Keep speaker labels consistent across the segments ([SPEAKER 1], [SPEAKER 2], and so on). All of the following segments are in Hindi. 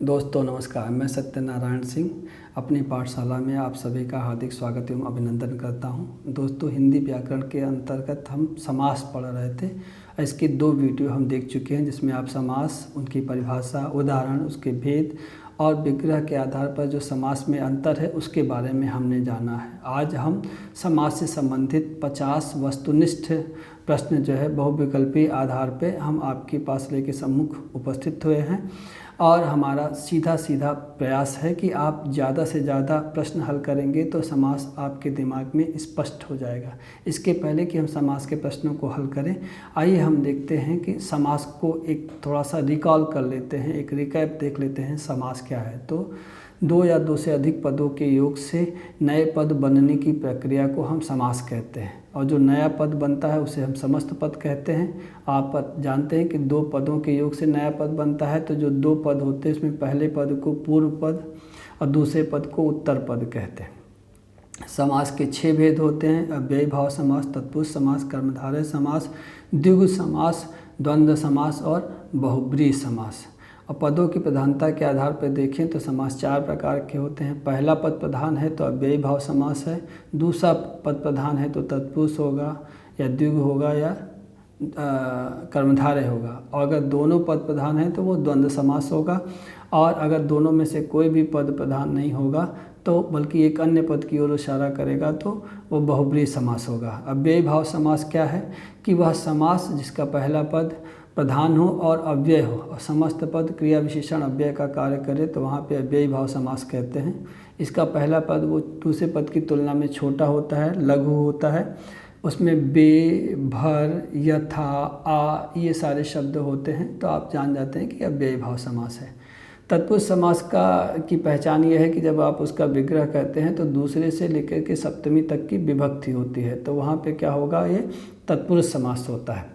[SPEAKER 1] दोस्तों नमस्कार, मैं सत्यनारायण सिंह अपनी पाठशाला में आप सभी का हार्दिक स्वागत एवं अभिनंदन करता हूं। दोस्तों, हिंदी व्याकरण के अंतर्गत हम समास पढ़ रहे थे। इसके 2 वीडियो हम देख चुके हैं, जिसमें आप समास, उनकी परिभाषा, उदाहरण, उसके भेद और विग्रह के आधार पर जो समास में अंतर है उसके बारे में हमने जाना है। आज हम समास से संबंधित 50 वस्तुनिष्ठ प्रश्न जो है बहुविकल्पीय आधार पे हम आपके पास लेके सम्मुख उपस्थित हुए हैं और हमारा सीधा प्रयास है कि आप ज़्यादा से ज़्यादा प्रश्न हल करेंगे तो समास आपके दिमाग में स्पष्ट हो जाएगा। इसके पहले कि हम समास के प्रश्नों को हल करें, आइए हम देखते हैं कि समास को एक थोड़ा सा रिकॉल कर लेते हैं, एक रिकैप देख लेते हैं समास क्या है। तो 2 या 2 से अधिक पदों के योग से नए पद बनने की प्रक्रिया को हम समास कहते हैं और जो नया पद बनता है उसे हम समस्त पद कहते हैं। आप जानते हैं कि 2 पदों के योग से नया पद बनता है, तो जो 2 पद होते हैं उसमें पहले पद को पूर्व पद और दूसरे पद को उत्तर पद कहते हैं। समास के 6 भेद होते हैं: अव्ययी भाव समास, तत्पुरुष समास, कर्मधारय समास, द्विगु समास, द्वंद्व समास और बहुब्रीहि समास। और पदों की प्रधानता के आधार पर देखें तो समास 4 प्रकार के होते हैं। पहला पद प्रधान है तो अव्ययी भाव समास है, दूसरा पद प्रधान है तो तत्पुरुष होगा या द्विगु होगा या कर्मधारय होगा, और अगर दोनों पद प्रधान हैं तो वो द्वंद्व समास होगा, और अगर दोनों में से कोई भी पद प्रधान नहीं होगा तो बल्कि एक अन्य पद की ओर इशारा करेगा तो वो बहुब्रीहि समास होगा। अव्ययी भाव समास क्या है कि वह समास जिसका पहला पद प्रधान हो और अव्यय हो और समस्त पद क्रिया विशेषण अव्यय का कार्य करे तो वहाँ पे अव्ययी भाव समास कहते हैं। इसका पहला पद वो दूसरे पद की तुलना में छोटा होता है, लघु होता है, उसमें बे, भर, यथा, आ ये सारे शब्द होते हैं, तो आप जान जाते हैं कि अव्ययी भाव समास है। तत्पुरुष समास की पहचान ये है कि जब आप उसका विग्रह कहते हैं तो दूसरे से लेकर के सप्तमी तक की विभक्ति होती है, तो वहाँ पे क्या होगा, ये तत्पुरुष समास होता है।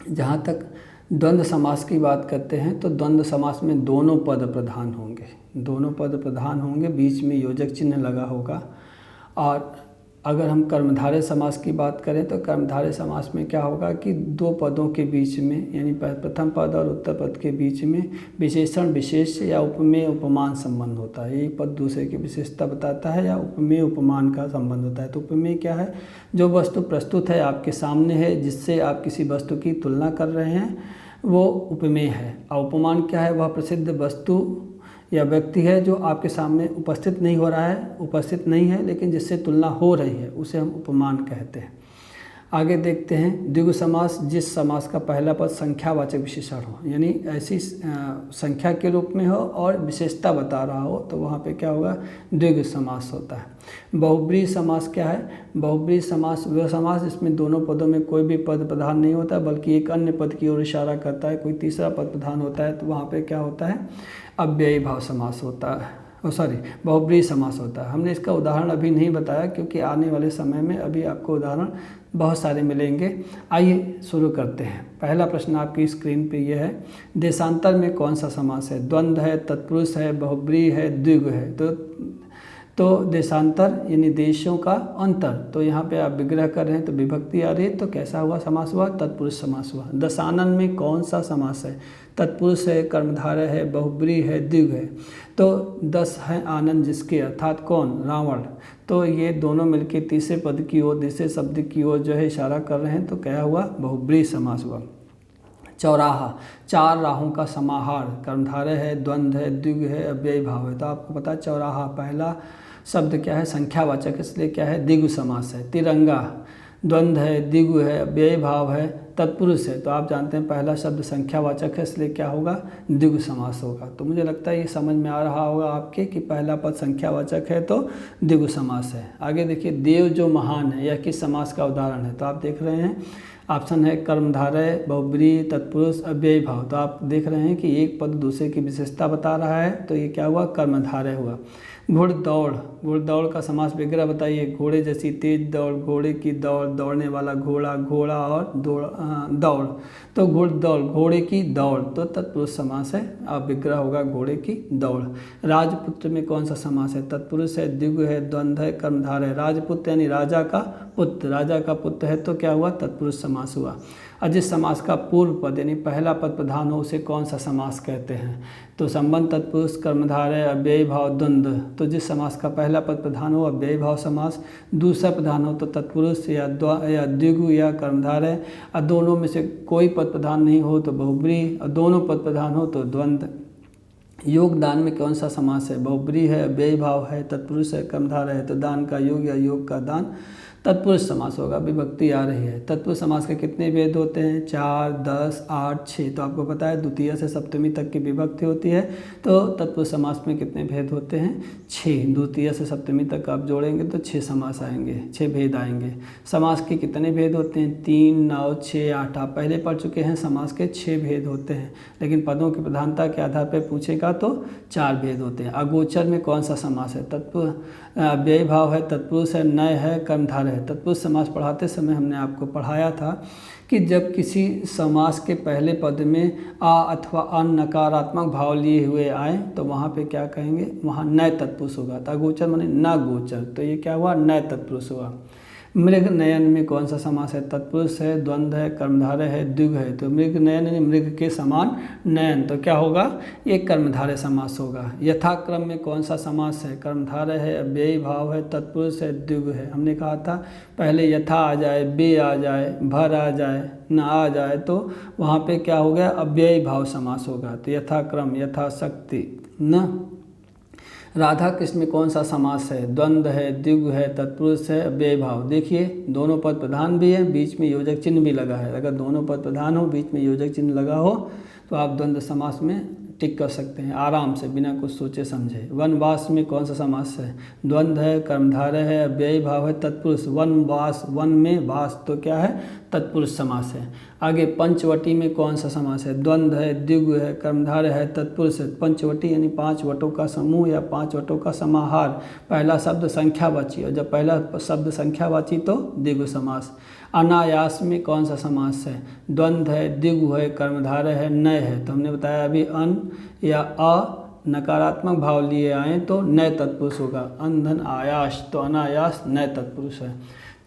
[SPEAKER 1] जहाँ तक द्वंद्व समास की बात करते हैं तो द्वंद्व समास में दोनों पद प्रधान होंगे, बीच में योजक चिन्ह लगा होगा। और अगर हम कर्मधारय समास की बात करें तो कर्मधारय समास में क्या होगा कि 2 पदों के बीच में, यानी प्रथम पद और उत्तर पद के बीच में विशेषण विशेष या उपमेय उपमान संबंध होता है। एक पद दूसरे की विशेषता बताता है या उपमेय उपमान का संबंध होता है। तो उपमेय क्या है, जो वस्तु प्रस्तुत है आपके सामने है, जिससे आप किसी वस्तु की तुलना कर रहे हैं, वो उपमेय है। और उपमान क्या है, वह प्रसिद्ध वस्तु या व्यक्ति है जो आपके सामने उपस्थित नहीं है लेकिन जिससे तुलना हो रही है, उसे हम उपमान कहते हैं। आगे देखते हैं द्विगु समास, जिस समास का पहला पद संख्यावाचक विशेषण हो, यानी ऐसी संख्या के रूप में हो और विशेषता बता रहा हो, तो वहाँ पे क्या होगा, द्विगु समास होता है। बहुब्रीहि समास क्या है, बहुब्रीहि समास वह समास जिसमें दोनों पदों में कोई भी पद प्रधान नहीं होता बल्कि एक अन्य पद की ओर इशारा करता है, कोई तीसरा पद प्रधान होता है, तो वहाँ पे क्या होता है, अव्ययी भाव समास होता है, बहुब्रीहि समास होता है। हमने इसका उदाहरण अभी नहीं बताया क्योंकि आने वाले समय में अभी आपको उदाहरण बहुत सारे मिलेंगे। आइए शुरू करते हैं। पहला प्रश्न आपकी स्क्रीन पे यह है, देशांतर में कौन सा समास है, द्वंद्व है, तत्पुरुष है, बहुब्रीहि है, द्विगु है। तो देशांतर यानी देशों का अंतर, तो यहाँ पे आप विग्रह कर रहे हैं तो विभक्ति आ रही है, तो कैसा हुआ समास हुआ, तत्पुरुष समास हुआ। दशानन में कौन सा समास है, तत्पुरुष है, कर्मधारय है, बहुब्रीहि है, द्विगु है। तो 10 है आनंद जिसके, अर्थात कौन, रावण। तो ये दोनों मिलके तीसरे पद की ओर, तीसरे शब्द की ओर जो है इशारा कर रहे हैं, तो क्या हुआ, बहुब्रीहि समास हुआ। चौराहा, 4 राहों का समाहार, कर्मधारय है, द्वंद्व है, द्विगु है, अव्ययी भाव है। तो आपको पता है चौराहा पहला शब्द क्या है, संख्यावाचक, इसलिए क्या है, द्विगु समास है। तिरंगा, द्वंद्व है, द्विगु है, अव्ययी भाव है, तत्पुरुष है, तो आप जानते हैं पहला शब्द संख्यावाचक है, इसलिए क्या होगा, द्विगु समास होगा। तो मुझे लगता है ये समझ में आ रहा होगा आपके कि पहला पद संख्यावाचक है तो द्विगु समास है। आगे देखिए, देव जो महान है, यह किस समास का उदाहरण है, तो आप देख रहे हैं ऑप्शन है कर्मधारय, बहुब्रीहि, तत्पुरुष, अव्ययी भाव। तो आप देख रहे हैं कि एक पद दूसरे की विशेषता बता रहा है, तो ये क्या हुआ, कर्मधारय हुआ। घुड़दौड़ का समास विग्रह बताइए, घोड़े जैसी तेज दौड़, घोड़े की दौड़, दौड़ने वाला घोड़ा, घोड़ा और दौड़। तो घुड़दौड़, घोड़े की दौड़, तो तत्पुरुष समास है, अब विग्रह होगा घोड़े की दौड़। राजपुत्र में कौन सा समास है, तत्पुरुष है, द्विगु है, द्वंद्व है, कर्मधारय है। राजपुत्र यानी राजा का पुत्र, राजा का पुत्र है तो क्या हुआ, तत्पुरुष समास हुआ। और जिस समास का पूर्व पद यानी पहला पद प्रधान हो उसे कौन सा समास कहते हैं, तो संबंध तत्पुरुष कर्मधारय अव्ययी भाव द्वंद्व। तो जिस समास का पहला पद प्रधान हो अव्ययी भाव समास, दूसरा प्रधान हो तो तत्पुरुष या द्विगु या कर्मधारय, और दोनों में से कोई पद प्रधान नहीं हो तो बहुब्रीहि, और दोनों पद प्रधान हो तो द्वंद्व। योगदान में कौन सा समास है, बहुब्रीहि है, अव्ययी भाव है, तत्पुरुष है, कर्मधारय है, तो दान का योग या योग का दान तत्पुरुष समास होगा। विभक्ति आ रही है। तत्पुरुष समास के कितने भेद होते हैं, 4, 10, 8, 6। तो आपको पता है द्वितीय से सप्तमी तक की विभक्ति होती है, तो तत्पुरुष समास में कितने भेद होते हैं, 6। द्वितीय से सप्तमी तक आप जोड़ेंगे तो 6 समास आएंगे, 6 भेद आएंगे। समास के कितने भेद होते हैं, 3, 9, 6, 8। आप पहले पढ़ चुके हैं समास के 6 भेद होते हैं, लेकिन पदों की प्रधानता के आधार पर पूछेगा तो 4 भेद होते हैं। अगोचर में कौन सा समास है, अव्ययी भाव है, तत्पुरुष है, नय है, कर्मधारय है। तत्पुरुष समास पढ़ाते समय हमने आपको पढ़ाया था कि जब किसी समास के पहले पद में आ अथवा अन नकारात्मक भाव लिए हुए आए तो वहाँ पे क्या कहेंगे, वहाँ नय तत्पुरुष होगा। तो अगोचर माने न गोचर, तो ये क्या हुआ, नय तत्पुरुष हुआ। मृग नयन में कौन सा समास है, तत्पुरुष है, द्वंद्व है, कर्मधारय है, द्विगु है। तो मृग नयन यानी मृग के समान नयन, तो क्या होगा, ये कर्मधारय समास होगा। यथाक्रम में कौन सा समास है, कर्मधारय है, अव्ययी भाव है, तत्पुरुष है, द्विगु है। हमने कहा था पहले यथा आ जाए, बे आ जाए, भर आ जाए, न आ जाए तो वहाँ पे क्या हो गया, अव्ययी भाव समास होगा। तो यथाक्रम, यथाशक्ति न। राधा कृष्ण में कौन सा समास है, द्वंद्व है, द्विगु है, तत्पुरुष है, अव्ययी भाव। देखिए दोनों पद प्रधान भी है, बीच में योजक चिन्ह भी लगा है। अगर दोनों पद प्रधान हो, बीच में योजक चिन्ह लगा हो तो आप द्वंद्व समास में टिक कर सकते हैं आराम से, बिना कुछ सोचे समझे। वनवास में कौन सा समास है, द्वंद्व है, कर्मधारय है, अव्ययी भाव है, तत्पुरुष। वनवास, वन में वास, तो क्या है, तत्पुरुष समास है। आगे पंचवटी में कौन सा समास है, द्वंद्व है, द्विगु है, कर्मधारय है, तत्पुरुष है। पंचवटी यानी 5 वटों का समूह या 5 वटों का समाहार। पहला शब्द संख्यावाची, और जब पहला शब्द संख्यावाची तो द्विगु समास। अनायास में कौन सा समास है, द्वंद्व है, द्विगु है, कर्मधारय है, नय है। तो हमने बताया अभी अन या अ नकारात्मक भाव लिए आए तो नय तत्पुरुष होगा। अंधन आयास, तो अनायास नय तत्पुरुष है।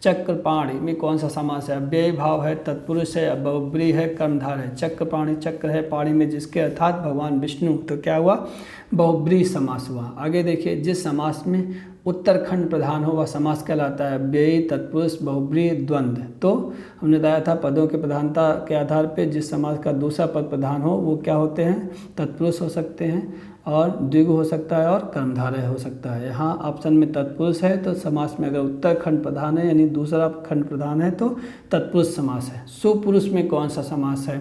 [SPEAKER 1] चक्रपाणी में कौन सा समास है, अव्ययी भाव है, तत्पुरुष है, बहुब्रीहि है, कर्मधारय है। चक्रपाणी, चक्र है पाणी में जिसके, अर्थात भगवान विष्णु, तो क्या हुआ, बहुब्रीहि समास हुआ। आगे देखिए, जिस समास में उत्तरखंड प्रधान हो वह समास कहलाता है अव्ययी, तत्पुरुष, बहुब्रीहि, द्वंद्व। तो हमने बताया था पदों की प्रधानता के आधार पर जिस समास का दूसरा पद प्रधान हो वो क्या होते हैं, तत्पुरुष हो सकते हैं, और द्विगु हो सकता है, और कर्मधारय हो सकता है। यहाँ ऑप्शन में तत्पुरुष है, तो समास में अगर उत्तरखंड प्रधान है यानी दूसरा खंड प्रधान है तो तत्पुरुष समास है। सुपुरुष में कौन सा समास है,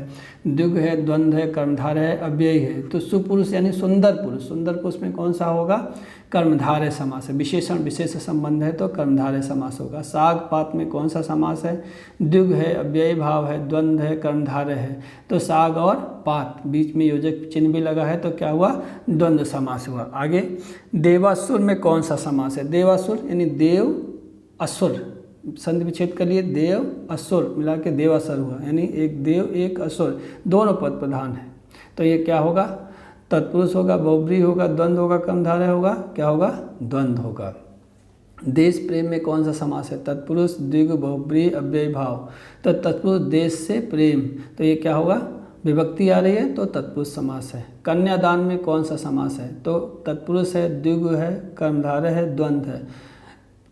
[SPEAKER 1] द्विगु है, द्वंद्व है, कर्मधारय है, अव्ययी है। तो सुपुरुष यानी सुंदर पुरुष, सुंदर पुरुष में कौन सा होगा, कर्मधारय समास है। विशेषण विशेष संबंध है तो कर्मधारय समास होगा। साग पात में कौन सा समास है, द्विगु है, अव्ययी भाव है, द्वंद्व है, कर्मधारय है। तो साग और पात, बीच में योजक चिन्ह भी लगा है तो क्या हुआ, द्वंद्व समास हुआ। आगे देवासुर में कौन सा समास है, देवासुर यानी देव असुर, संधि विच्छेद कर लिए, देव असुर मिला के देवासुर हुआ, यानी एक देव एक असुर, दोनों पद प्रधान है। तो ये क्या होगा, तत्पुरुष होगा, बहुब्रीहि होगा, द्वंद्व होगा, कर्मधारय होगा, क्या होगा, द्वंद्व होगा। देश प्रेम में कौन सा समास है, तत्पुरुष, द्विगु, बहुब्रीहि, अव्ययी भाव। तो तत्पुरुष, देश से प्रेम, तो ये क्या होगा, विभक्ति आ रही है तो तत्पुरुष समास है। कन्यादान में कौन सा समास है, तो तत्पुरुष है, द्विगु है, कर्मधारय है, द्वंद्व है।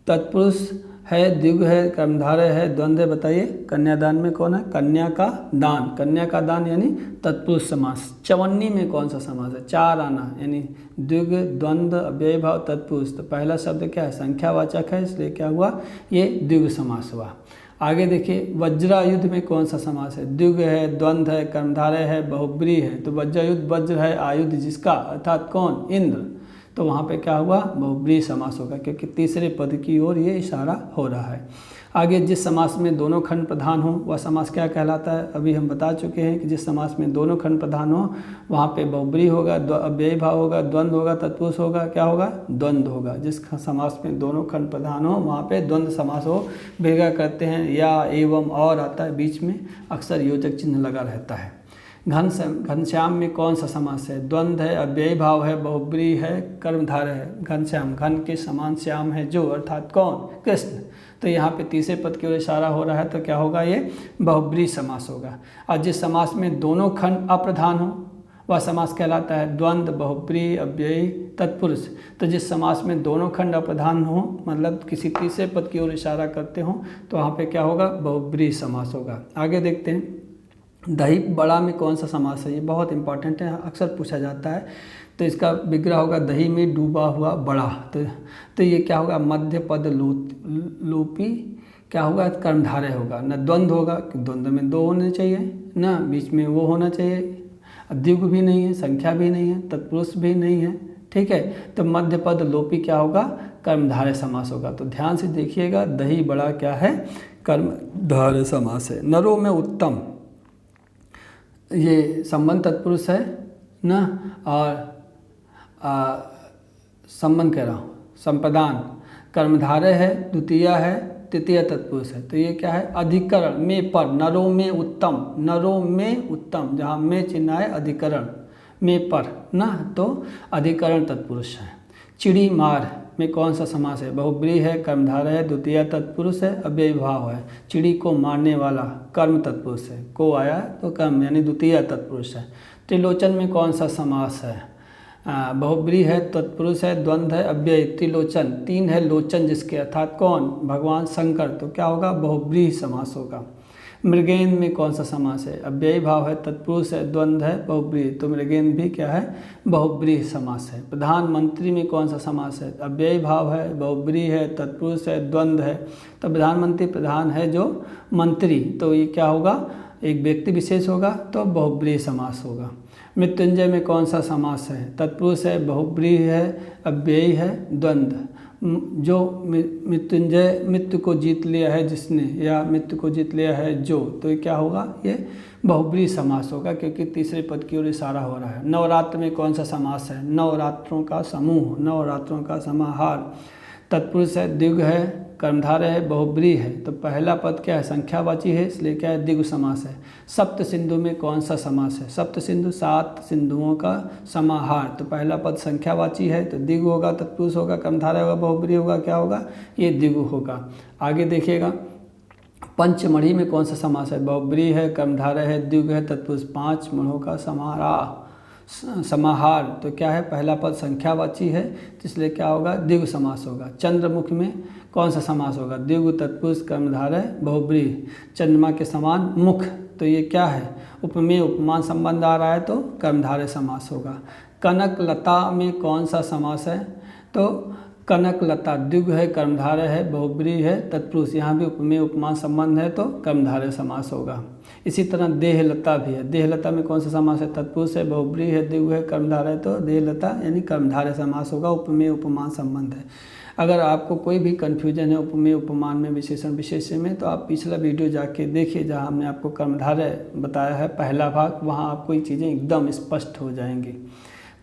[SPEAKER 1] तत्पुरुष है, द्विगु है, कर्मधारय है, द्वंद्व है। बताइए कन्यादान में कौन है, कन्या का दान, कन्या का दान यानी तत्पुरुष समास। चवन्नी में कौन सा समास है, 4 आना यानी द्विगु, द्वंद्व, अव्ययी भाव, तत्पुरुष। तो पहला शब्द क्या है, संख्यावाचक है, इसलिए क्या हुआ, ये द्विगु समास हुआ। आगे देखिए, वज्रायुध में कौन सा समास है, द्विगु है, द्वंद्व है, कर्मधारय है, बहुब्रीहि है। तो वज्रायुध, वज्र है आयुध जिसका, अर्थात कौन, इंद्र। तो वहाँ पे क्या हुआ, बहुब्रीहि समास होगा, क्योंकि तीसरे पद की ओर ये इशारा हो रहा है। आगे जिस समास में दोनों खंड प्रधान हो वह समास क्या कहलाता है, अभी हम बता चुके हैं कि जिस समास में दोनों खंड प्रधान हो वहाँ पे बहुब्रीहि होगा, अव्ययी भाव होगा, द्वंद्व होगा, तत्पुरुष होगा, क्या होगा, द्वंद्व होगा। जिस समास में दोनों खंड प्रधान हो वहाँ पे द्वंद्व समास हो। भेगा करते हैं, या, एवं, और आता है, बीच में अक्सर योजक चिन्ह लगा रहता है। घनश्याम में कौन सा समास है? द्वंद्व है, अव्ययी भाव है, बहुब्रीहि है, कर्मधारय है। घनश्याम, घन के समान श्याम है जो, अर्थात कौन? कृष्ण। तो यहाँ पे तीसरे पद की ओर इशारा हो रहा है, तो क्या होगा? ये बहुब्रीहि समास होगा। और जिस समास में दोनों खंड अप्रधान हो वह समास कहलाता है द्वंद्व, बहुब्रीहि, अव्ययी, तत्पुरुष। तो जिस समास में दोनों खंड अप्रधान हो, मतलब किसी तीसरे पद की ओर इशारा करते हो, तो वहाँ पे क्या होगा? बहुब्रीहि समास होगा। आगे देखते हैं, दही बड़ा में कौन सा समास है? ये बहुत इंपॉर्टेंट है, अक्सर पूछा जाता है। तो इसका विग्रह होगा दही में डूबा हुआ बड़ा। तो ये क्या होगा? मध्य पद लोपी क्या होगा? कर्मधारय होगा। न द्वंद्व होगा, द्वंद्व में दो होने चाहिए, न बीच में वो होना चाहिए, द्विगु भी नहीं है, संख्या भी नहीं है, तत्पुरुष भी नहीं है, ठीक है। तो मध्य पद लोपी क्या होगा? कर्मधारय समास होगा। तो ध्यान से देखिएगा, दही बड़ा क्या है? कर्मधारय समास है। नरों में उत्तम, ये संबंध तत्पुरुष है ना, और संबंध कह रहा हूँ, संप्रदान कर्मधारय है, द्वितीया है, तृतीय तत्पुरुष है। तो ये क्या है? अधिकरण में पर, नरों में उत्तम, नरों में उत्तम, जहाँ में चिन्ह है अधिकरण में पर ना, तो अधिकरण तत्पुरुष है। चिड़ी मार में कौन सा समास है? बहुब्रीहि है, कर्मधारय है, द्वितीय तत्पुरुष है, अव्ययी भाव है। चिड़ी को मारने वाला कर्म तत्पुरुष है, को आया तो कर्म यानी द्वितीय तत्पुरुष है। त्रिलोचन में कौन सा समास है? बहुब्रीहि है, तत्पुरुष है, द्वंद्व है, अव्ययी। त्रिलोचन, तीन है लोचन जिसके, अर्थात कौन? भगवान शंकर। तो क्या होगा? बहुब्रीहि समास होगा। मृगेंद्र में कौन सा समास है? अव्ययी भाव है, तत्पुरुष है, द्वंद्व है, बहुब्रीहि। तो मृगेंद्र भी क्या है? बहुब्रीहि समास है। प्रधानमंत्री में कौन सा समास है? अव्ययी भाव है, बहुब्रीहि है, तत्पुरुष है, द्वंद्व है। तो प्रधानमंत्री, प्रधान है जो मंत्री, तो ये क्या होगा? एक व्यक्ति विशेष होगा, तो बहुब्रीहि समास होगा। मृत्युंजय में कौन सा समास है? तत्पुरुष है, बहुब्रीहि है, अव्ययी है, द्वंद्व। जो मृत्युंजय, मृत्यु को जीत लिया है जिसने, या मृत्यु को जीत लिया है जो, तो ये क्या होगा? ये बहुब्रीहि समास होगा, क्योंकि तीसरे पद की ओर इशारा हो रहा है। नवरात्र में कौन सा समास है? नवरात्रों का समूह, नवरात्रों का समाहार। तत्पुरुष है, द्विगु है, कर्मधारय है, बहुब्रीहि है। तो पहला पद क्या है? संख्यावाची है, इसलिए क्या है? द्विगु समास है। सप्त सिंधु में कौन सा समास है? सप्त सिंधु, 7 सिंधुओं का समाहार। तो पहला पद संख्यावाची है, तो द्विगु होगा, तत्पुरुष होगा, कर्मधारय होगा, बहुब्रीहि होगा, क्या होगा? ये द्विगु होगा। आगे देखिएगा, पंचमढ़ी में कौन सा समास है? बहुब्रीहि है, कर्मधारय है, द्विगु है, तत्पुरुष। 5 मणों का समाहार। तो क्या है? पहला पद संख्यावाची है, तो इसलिए क्या होगा? द्विगु समास होगा। चंद्रमुख में कौन सा समास होगा? द्विगु, तत्पुरुष, कर्मधारय, बहुब्रीहि। चंद्रमा के समान मुख, तो ये क्या है? उपमेय उपमान संबंध आ रहा है, तो कर्मधारय समास होगा। कनक लता में कौन सा समास है? तो कनक लता, द्विगु है, कर्मधारय है, बहुब्रीहि है, तत्पुरुष। यहाँ भी उपमेय उपमान संबंध है, तो कर्मधारय समास होगा। इसी तरह देहलता भी है। देहलता में कौन सा समास है? तत्पुरुष है, बहुब्रीहि है, द्विगु है, कर्मधारय, तो देहलता यानी कर्मधारय समास होगा, उपमेय उपमान संबंध है। अगर आपको कोई भी कन्फ्यूजन है उपमेय उपमान में, विशेषण विशेष्य में, तो आप पिछला वीडियो जाके देखिए, जहाँ हमने आपको कर्मधारय बताया है पहला भाग, वहाँ आपको ये चीज़ें एकदम स्पष्ट हो जाएंगी।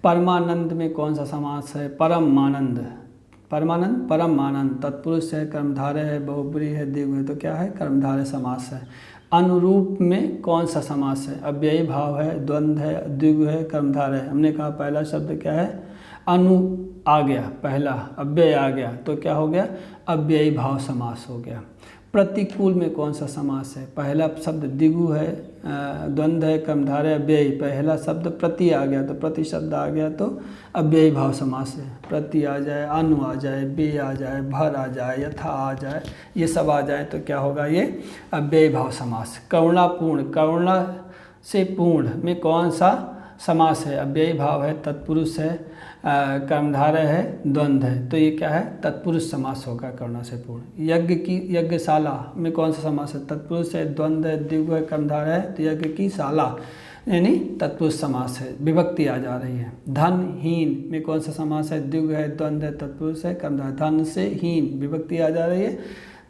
[SPEAKER 1] परमानंद में कौन सा समास है? परमानंद, परमानंद, परमानंद। तत्पुरुष है, कर्मधारय है, बहुब्रीहि है, द्विगु है, तो क्या है? कर्मधारय समास है। अनुरूप में कौन सा समास है? अव्ययी भाव है, द्वंद्व है, द्विगु है, कर्मधारय है। हमने कहा पहला शब्द क्या है? अनु आ गया, पहला अव्यय आ गया, तो क्या हो गया? अव्ययी भाव समास हो गया। प्रतिकूल में कौन सा समास है? पहला शब्द द्विगु है, द्वंद्व है, कर्मधारय, अव्ययी। पहला शब्द प्रति आ गया, तो प्रति शब्द आ गया, तो अव्ययी भाव समास है। प्रति आ जाए, अनु आ जाए, बे आ जाए, भर आ जाए, यथा आ जाए, ये सब आ जाए, तो क्या होगा? ये अव्ययी भाव समास। करुणापूर्ण, करुणा से पूर्ण में कौन सा समास है? अव्ययी भाव है, तत्पुरुष है, कर्मधारय है, द्वंद्व है, तो ये क्या है? तत्पुरुष समास होगा करुणा से पूर्ण। यज्ञ की, यज्ञशाला में कौन सा समास है? तत्पुरुष है, द्वंद्व है, द्विगु है, कर्मधारय है, तो यज्ञ की शाला यानी तत्पुरुष समास है, विभक्ति आ जा रही है। धनहीन में कौन सा समास है? द्विगु है, द्वंद्व है, तत्पुरुष है, कर्मधारय। धन से हीन, विभक्ति आ जा रही है,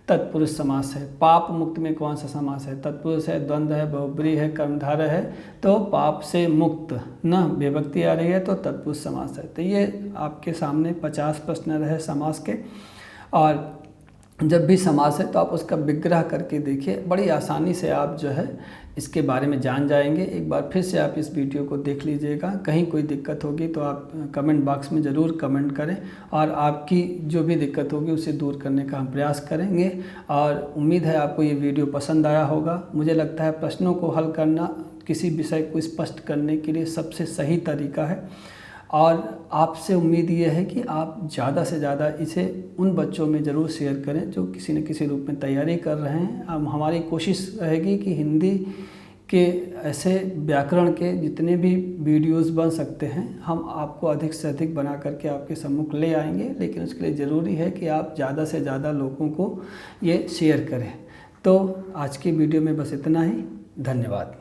[SPEAKER 1] तत्पुरुष समास है। पाप मुक्त में कौन सा समास है? तत्पुरुष है, द्वंद्व है, बहुब्रीहि है, कर्मधारय है, तो पाप से मुक्त न विभक्ति आ रही है, तो तत्पुरुष समास है। तो ये आपके सामने 50 प्रश्न रहे समास के। और जब भी समास है तो आप उसका विग्रह करके देखिए, बड़ी आसानी से आप जो है इसके बारे में जान जाएंगे। एक बार फिर से आप इस वीडियो को देख लीजिएगा। कहीं कोई दिक्कत होगी तो आप कमेंट बॉक्स में ज़रूर कमेंट करें और आपकी जो भी दिक्कत होगी उसे दूर करने का हम प्रयास करेंगे। और उम्मीद है आपको ये वीडियो पसंद आया होगा। मुझे लगता है प्रश्नों को हल करना किसी विषय को स्पष्ट करने के लिए सबसे सही तरीका है, और आपसे उम्मीद ये है कि आप ज़्यादा से ज़्यादा इसे उन बच्चों में ज़रूर शेयर करें जो किसी न किसी रूप में तैयारी कर रहे हैं। अब हमारी कोशिश रहेगी कि हिंदी के ऐसे व्याकरण के जितने भी वीडियोस बन सकते हैं हम आपको अधिक से अधिक बना करके आपके सम्मुख ले आएंगे, लेकिन उसके लिए ज़रूरी है कि आप ज़्यादा से ज़्यादा लोगों को ये शेयर करें। तो आज की वीडियो में बस इतना ही। धन्यवाद।